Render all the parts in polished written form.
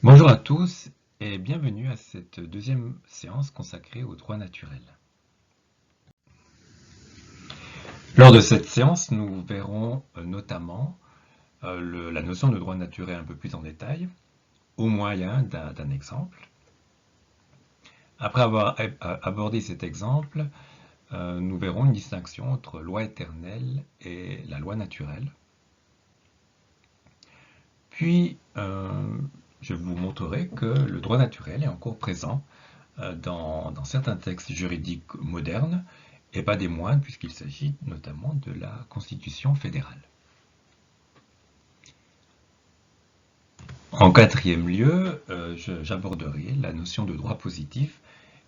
Bonjour à tous et bienvenue à cette deuxième séance consacrée au droit naturel. Lors de cette séance, nous verrons notamment la notion de droit naturel un peu plus en détail, au moyen d'un exemple. Après avoir abordé cet exemple, nous verrons une distinction entre loi éternelle et la loi naturelle. Puis, je vous montrerai que le droit naturel est encore présent dans certains textes juridiques modernes, et pas des moindres, puisqu'il s'agit notamment de la Constitution fédérale. En quatrième lieu, j'aborderai la notion de droit positif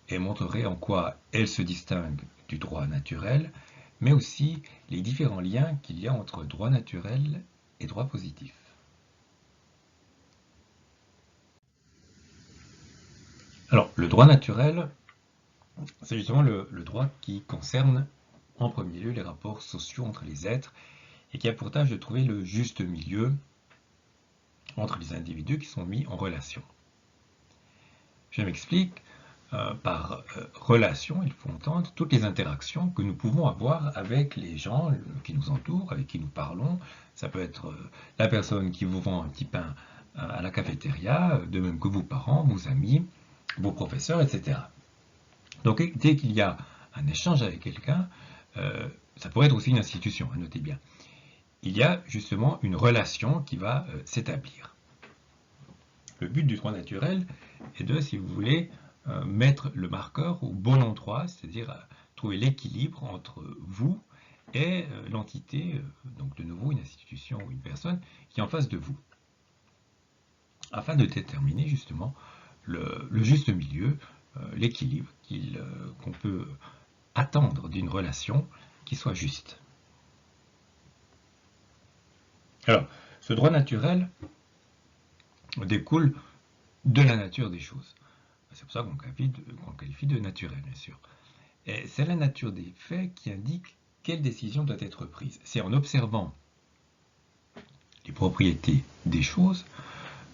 et montrerai en quoi elle se distingue du droit naturel, mais aussi les différents liens qu'il y a entre droit naturel et droit positif. Alors, le droit naturel, c'est justement le droit qui concerne en premier lieu les rapports sociaux entre les êtres et qui a pour tâche de trouver le juste milieu entre les individus qui sont mis en relation. Je m'explique. Par relation, il faut entendre toutes les interactions que nous pouvons avoir avec les gens qui nous entourent, avec qui nous parlons. Ça peut être la personne qui vous vend un petit pain à la cafétéria, de même que vos parents, vos amis, vos professeurs, etc. Donc dès qu'il y a un échange avec quelqu'un, ça pourrait être aussi une institution, notez bien. Il y a justement une relation qui va s'établir. Le but du droit naturel est de, si vous voulez, mettre le marqueur au bon endroit, c'est-à-dire trouver l'équilibre entre vous et l'entité, donc de nouveau une institution ou une personne, qui est en face de vous, afin de déterminer justement le juste milieu, l'équilibre qu'on peut attendre d'une relation qui soit juste. Alors, ce droit naturel découle de la nature des choses. C'est pour ça qu'on qualifie de naturel, bien sûr. Et c'est la nature des faits qui indique quelle décision doit être prise. C'est en observant les propriétés des choses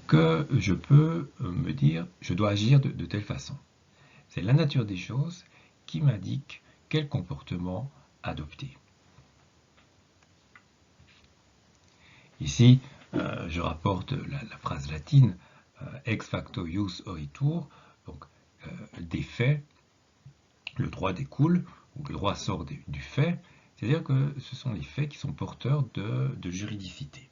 que je peux me dire je dois agir de telle façon. C'est la nature des choses qui m'indique quel comportement adopter. Ici, je rapporte la phrase latine ex facto ius oritur, donc des faits, le droit découle, ou le droit sort du fait, c'est-à-dire que ce sont les faits qui sont porteurs de juridicité.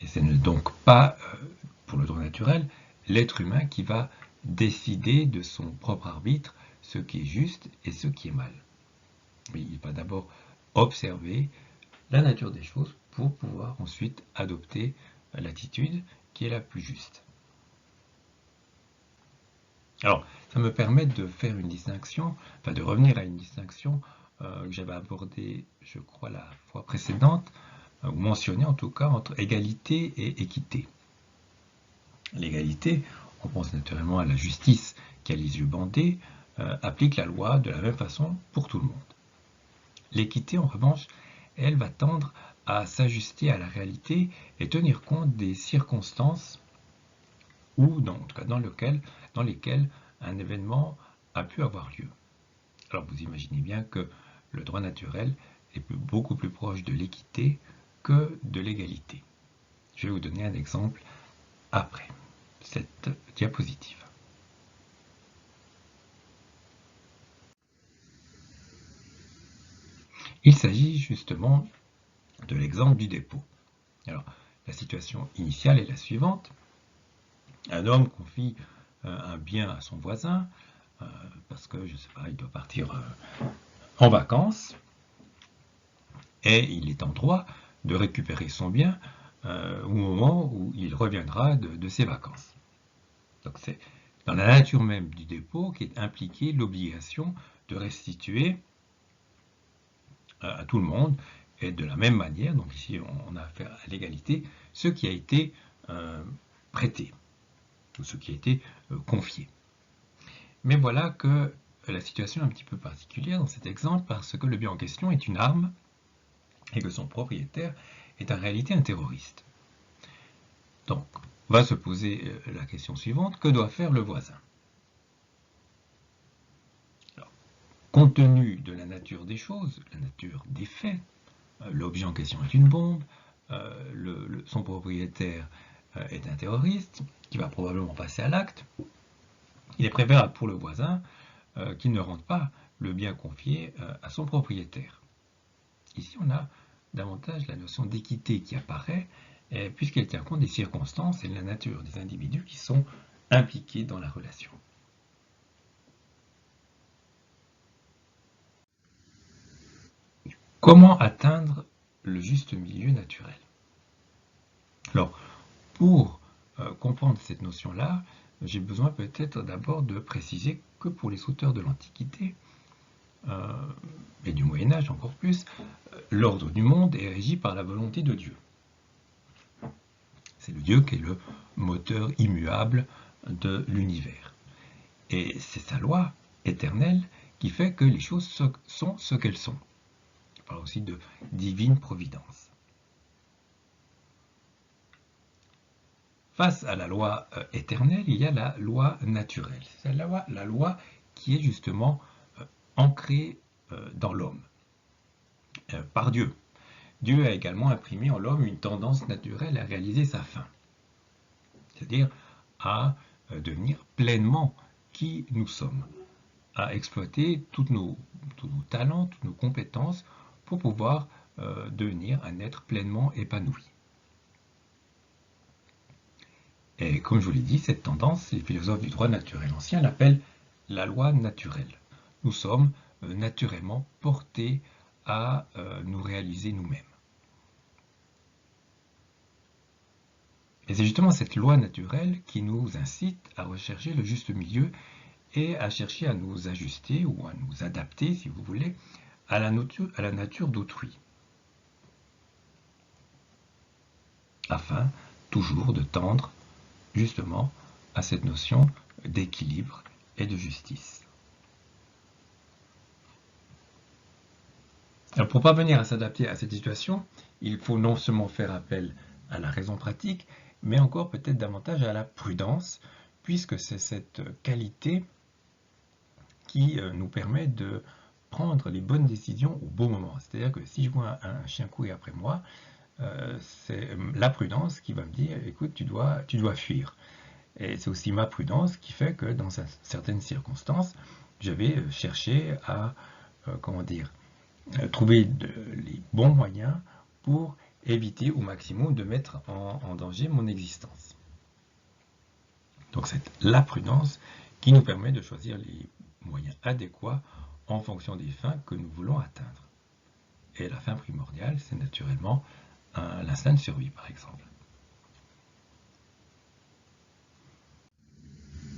Et ce n'est donc pas, pour le droit naturel, l'être humain qui va décider de son propre arbitre ce qui est juste et ce qui est mal. Mais il va d'abord observer la nature des choses pour pouvoir ensuite adopter l'attitude qui est la plus juste. Alors, ça me permet de faire une distinction, enfin de revenir à une distinction que j'avais abordée, je crois, la fois précédente, ou mentionnée en tout cas, entre égalité et équité. L'égalité, on pense naturellement à la justice qui a les yeux bandés, applique la loi de la même façon pour tout le monde. L'équité, en revanche, elle va tendre à s'ajuster à la réalité et tenir compte des circonstances ou en tout cas dans lesquelles un événement a pu avoir lieu. Alors vous imaginez bien que le droit naturel est beaucoup plus proche de l'équité que de l'égalité. Je vais vous donner un exemple après cette diapositive. Il s'agit justement de l'exemple du dépôt. Alors, la situation initiale est la suivante. Un homme confie un bien à son voisin parce que, je ne sais pas, il doit partir en vacances et il est en droit de récupérer son bien au moment où il reviendra de ses vacances. Donc c'est dans la nature même du dépôt qu'est impliquée l'obligation de restituer à tout le monde et de la même manière, donc ici on a affaire à l'égalité, ce qui a été prêté ou ce qui a été confié. Mais voilà que la situation est un petit peu particulière dans cet exemple parce que le bien en question est une arme et que son propriétaire est en réalité un terroriste. Donc, on va se poser la question suivante, que doit faire le voisin? Alors, compte tenu de la nature des choses, la nature des faits, l'objet en question est une bombe, son propriétaire est un terroriste qui va probablement passer à l'acte, il est préférable pour le voisin qu'il ne rende pas le bien confié à son propriétaire. Ici, on a davantage la notion d'équité qui apparaît, puisqu'elle tient compte des circonstances et de la nature des individus qui sont impliqués dans la relation. Comment atteindre le juste milieu naturel? Alors, pour comprendre cette notion-là, j'ai besoin peut-être d'abord de préciser que pour les auteurs de l'Antiquité, et du Moyen-Âge encore plus, l'ordre du monde est régi par la volonté de Dieu. C'est le Dieu qui est le moteur immuable de l'univers. Et c'est sa loi éternelle qui fait que les choses sont ce qu'elles sont. On parle aussi de divine providence. Face à la loi éternelle, il y a la loi naturelle. C'est la loi qui est justement ancrée dans l'homme, par Dieu. Dieu a également imprimé en l'homme une tendance naturelle à réaliser sa fin, c'est-à-dire à devenir pleinement qui nous sommes, à exploiter tous nos talents, toutes nos compétences pour pouvoir devenir un être pleinement épanoui. Et comme je vous l'ai dit, cette tendance, les philosophes du droit naturel ancien l'appellent la loi naturelle. Nous sommes naturellement portés à nous réaliser nous-mêmes. Et c'est justement cette loi naturelle qui nous incite à rechercher le juste milieu et à chercher à nous ajuster ou à nous adapter, si vous voulez, à la nature d'autrui, afin toujours de tendre justement à cette notion d'équilibre et de justice. Alors pour parvenir à s'adapter à cette situation, il faut non seulement faire appel à la raison pratique, mais encore peut-être davantage à la prudence, puisque c'est cette qualité qui nous permet de prendre les bonnes décisions au bon moment. C'est-à-dire que si je vois un chien courir après moi, c'est la prudence qui va me dire, écoute, tu dois fuir. Et c'est aussi ma prudence qui fait que dans certaines circonstances, je vais chercher à, trouver les bons moyens pour éviter au maximum de mettre en danger mon existence. Donc c'est la prudence qui nous permet de choisir les moyens adéquats en fonction des fins que nous voulons atteindre. Et la fin primordiale, c'est naturellement l'instinct de survie, par exemple.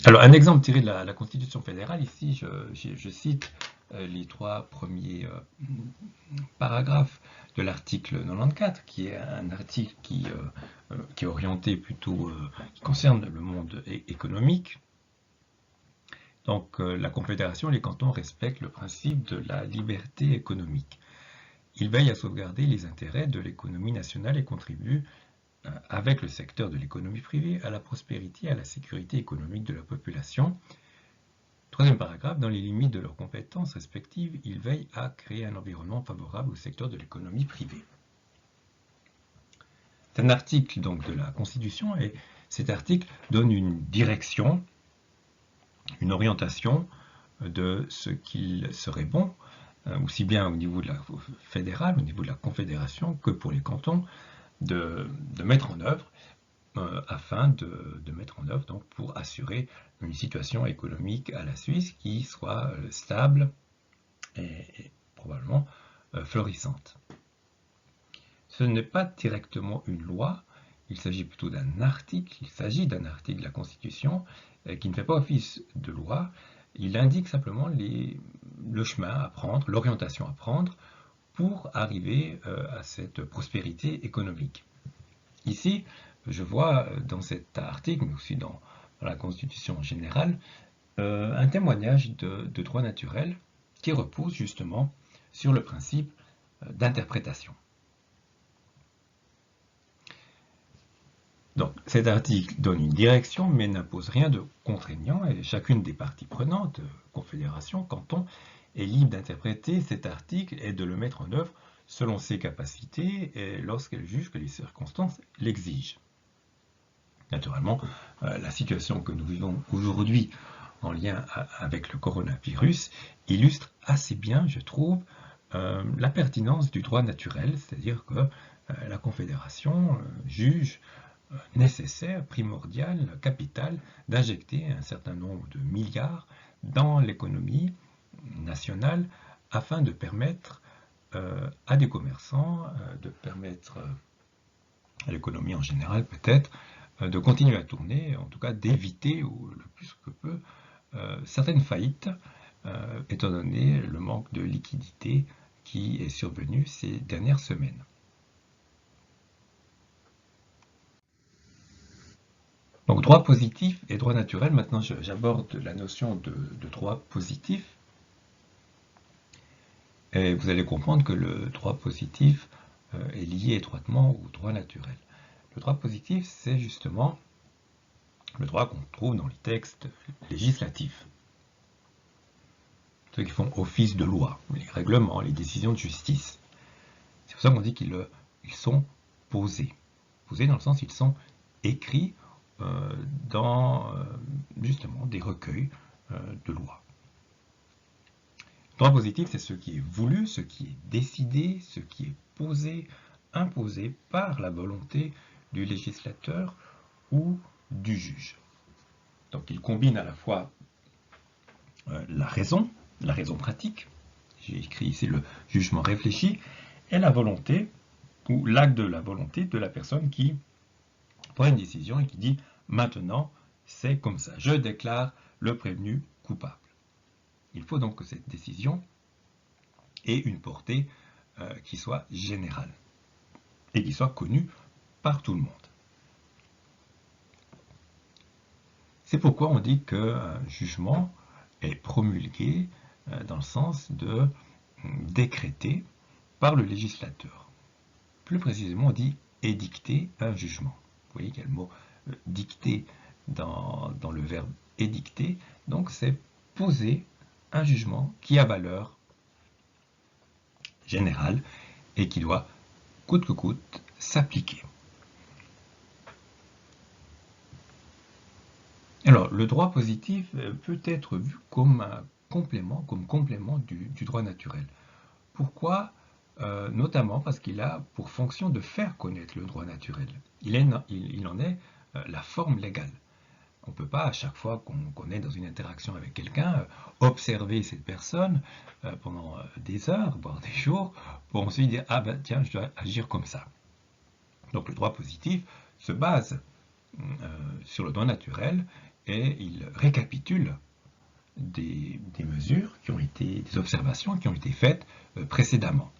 Alors, un exemple tiré de la Constitution fédérale, ici, je cite les 3 premiers paragraphes de l'article 94, qui est un article qui est orienté plutôt, qui concerne le monde économique. Donc, la Confédération et les cantons respectent le principe de la liberté économique. Ils veillent à sauvegarder les intérêts de l'économie nationale et contribuent avec le secteur de l'économie privée à la prospérité et à la sécurité économique de la population. Troisième paragraphe, dans les limites de leurs compétences respectives, ils veillent à créer un environnement favorable au secteur de l'économie privée. C'est un article donc de la Constitution et cet article donne une direction, une orientation de ce qu'il serait bon, aussi bien au niveau de la fédérale, au niveau de la Confédération, que pour les cantons, de mettre en œuvre afin de mettre en œuvre donc pour assurer une situation économique à la Suisse qui soit stable et probablement florissante. Ce n'est pas directement une loi, il s'agit plutôt d'un article, de la Constitution qui ne fait pas office de loi, il indique simplement le chemin à prendre, l'orientation à prendre pour arriver à cette prospérité économique. Ici, je vois dans cet article, mais aussi dans la Constitution générale, un témoignage de droit naturel qui repose justement sur le principe d'interprétation. Donc cet article donne une direction mais n'impose rien de contraignant et chacune des parties prenantes, confédération, canton, est libre d'interpréter cet article et de le mettre en œuvre selon ses capacités et lorsqu'elle juge que les circonstances l'exigent. Naturellement, la situation que nous vivons aujourd'hui en lien avec le coronavirus illustre assez bien, je trouve, la pertinence du droit naturel, c'est-à-dire que la Confédération juge nécessaire, primordial, capital, d'injecter un certain nombre de milliards dans l'économie nationale afin de permettre à des commerçants, de permettre à l'économie en général peut-être, de continuer à tourner, en tout cas d'éviter le plus que peut certaines faillites, étant donné le manque de liquidité qui est survenu ces dernières semaines. Donc droit positif et droit naturel, maintenant j'aborde la notion de droit positif. Et vous allez comprendre que le droit positif est lié étroitement au droit naturel. Le droit positif, c'est justement le droit qu'on trouve dans les textes législatifs. Ceux qui font office de loi, les règlements, les décisions de justice. C'est pour ça qu'on dit qu'ils sont posés. Posés dans le sens qu'ils sont écrits dans justement des recueils de lois. Le droit positif, c'est ce qui est voulu, ce qui est décidé, ce qui est posé, imposé par la volonté du législateur ou du juge. Donc il combine à la fois la raison pratique, j'ai écrit ici le jugement réfléchi, et la volonté, ou l'acte de la volonté de la personne qui prend une décision et qui dit « maintenant, c'est comme ça, je déclare le prévenu coupable ». Il faut donc que cette décision ait une portée qui soit générale et qui soit connue par tout le monde. C'est pourquoi on dit qu'un jugement est promulgué dans le sens de décréter par le législateur. Plus précisément, on dit édicter un jugement. Vous voyez qu'il y a le mot dicter dans le verbe édicter. Donc c'est poser un jugement qui a valeur générale et qui doit, coûte que coûte, s'appliquer. Alors, le droit positif peut être vu comme un complément, du droit naturel. Pourquoi? Notamment parce qu'il a pour fonction de faire connaître le droit naturel. Il en est la forme légale. On ne peut pas, à chaque fois qu'on est dans une interaction avec quelqu'un, observer cette personne pendant des heures, voire des jours, pour ensuite dire « Ah ben tiens, je dois agir comme ça ». Donc le droit positif se base sur le droit naturel et il récapitule des mesures qui ont été, des observations qui ont été faites précédemment.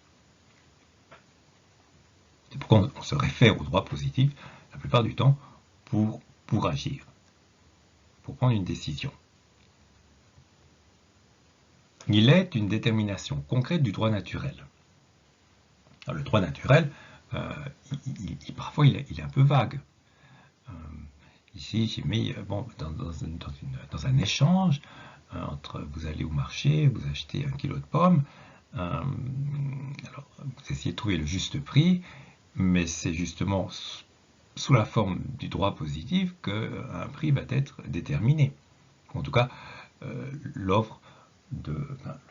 C'est pourquoi on se réfère au droit positif la plupart du temps pour agir, pour prendre une décision. Il est une détermination concrète du droit naturel. Alors, le droit naturel, parfois il est un peu vague. Ici, j'ai mis dans un échange entre vous allez au marché, vous achetez 1 kilo de pommes, alors vous essayez de trouver le juste prix, mais c'est justement sous la forme du droit positif qu'un prix va être déterminé. En tout cas, le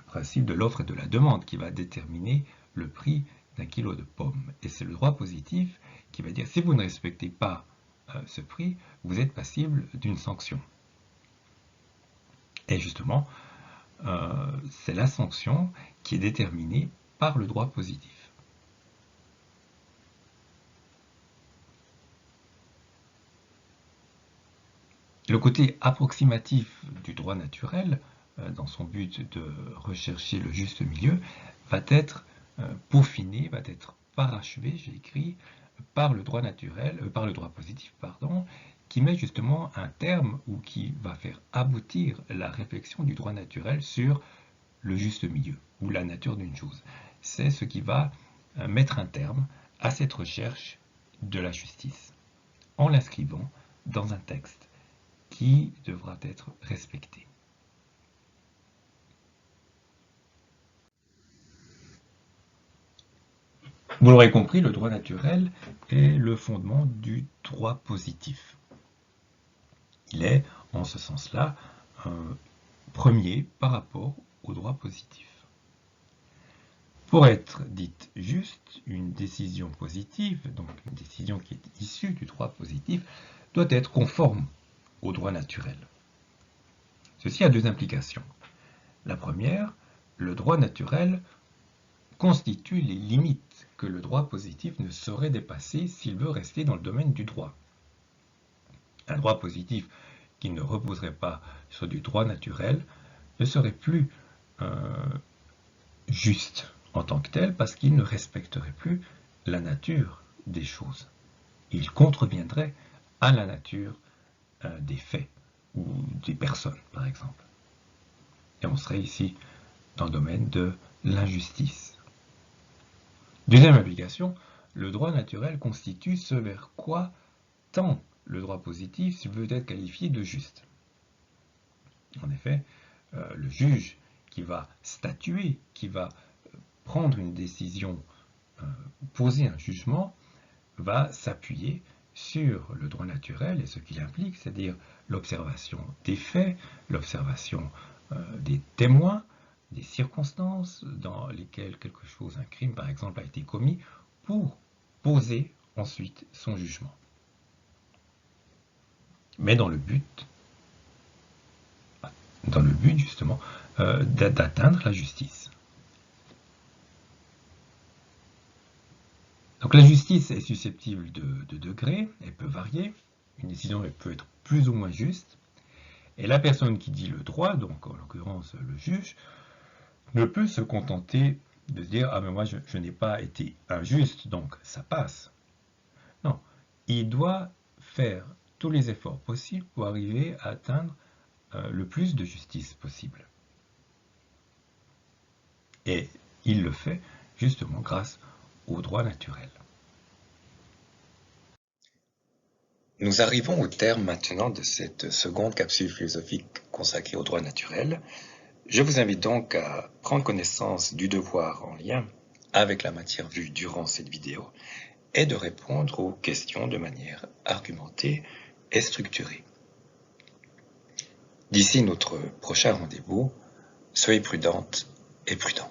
principe de l'offre et de la demande qui va déterminer le prix d'1 kilo de pommes. Et c'est le droit positif qui va dire si vous ne respectez pas ce prix, vous êtes passible d'une sanction. Et justement, c'est la sanction qui est déterminée par le droit positif. Le côté approximatif du droit naturel, dans son but de rechercher le juste milieu, va être peaufiné, va être parachevé, j'ai écrit, par le droit naturel, par le droit positif, pardon, qui met justement un terme ou qui va faire aboutir la réflexion du droit naturel sur le juste milieu ou la nature d'une chose. C'est ce qui va mettre un terme à cette recherche de la justice. en l'inscrivant dans un texte qui devra être respecté. Vous l'aurez compris, le droit naturel est le fondement du droit positif. Il est, en ce sens-là, premier par rapport au droit positif. Pour être dite juste, une décision positive, donc une décision qui est issue du droit positif, doit être conforme au droit naturel. Ceci a deux implications. La première, le droit naturel constitue les limites que le droit positif ne saurait dépasser s'il veut rester dans le domaine du droit. Un droit positif qui ne reposerait pas sur du droit naturel ne serait plus juste en tant que tel parce qu'il ne respecterait plus la nature des choses. Il contreviendrait à la nature des faits ou des personnes, par exemple. Et on serait ici dans le domaine de l'injustice. Deuxième application, le droit naturel constitue ce vers quoi tend le droit positif s'il veut être qualifié de juste. En effet, le juge qui va statuer, qui va prendre une décision, poser un jugement, va s'appuyer sur le droit naturel et ce qu'il implique, c'est-à-dire l'observation des faits, l'observation des témoins, des circonstances dans lesquelles quelque chose, un crime par exemple, a été commis, pour poser ensuite son jugement. Mais dans le but justement d'atteindre la justice. Donc la justice est susceptible de degrés, elle peut varier, une décision elle peut être plus ou moins juste, et la personne qui dit le droit, donc en l'occurrence le juge, ne peut se contenter de se dire « Ah mais moi je n'ai pas été injuste, donc ça passe ». Non, il doit faire tous les efforts possibles pour arriver à atteindre le plus de justice possible. Et il le fait justement grâce au droit naturel. Nous arrivons au terme maintenant de cette seconde capsule philosophique consacrée au droit naturel. Je vous invite donc à prendre connaissance du devoir en lien avec la matière vue durant cette vidéo et de répondre aux questions de manière argumentée et structurée. D'ici notre prochain rendez-vous, soyez prudentes et prudents.